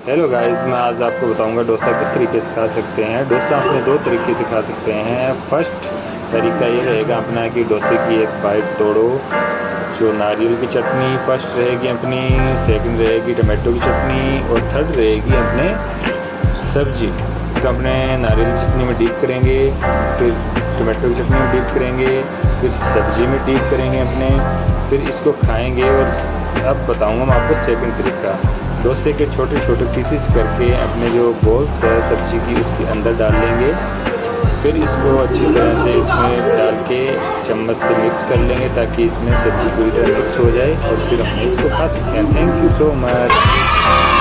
Hello guys, मैं आज आपको बताऊंगा डोसा किस तरीके से खा सकते हैं। डोसा अपने दो तरीके से खा सकते हैं। फर्स्ट तरीका ये रहेगा अपना कि डोसे की एक बाइट तोड़ो। जो नारियल की चटनी फर्स्ट रहेगी अपनी, सेकंड रहेगी टमाटो की चटनी और थर्ड रहेगी अपने सब्जी। तो अपने नारियल की चटनी में डीप करेंगे, फिर टमाटो की चटनी में डीप करेंगे, फिर सब्जी में डीप करेंगे अपने, फिर इसको खाएंगे। और अब बताऊंगा मैं आपको सेकंड तरीका। डोसे के छोटे छोटे पीसेस करके अपने जो बॉल्स है सब्जी की उसके अंदर डाल लेंगे। फिर इसको अच्छी तरह से इसमें डाल के चम्मच से मिक्स कर लेंगे ताकि इसमें सब्जी पूरी तरह मिक्स हो जाए और फिर हम इसको खा सकते हैं। Thank you so much.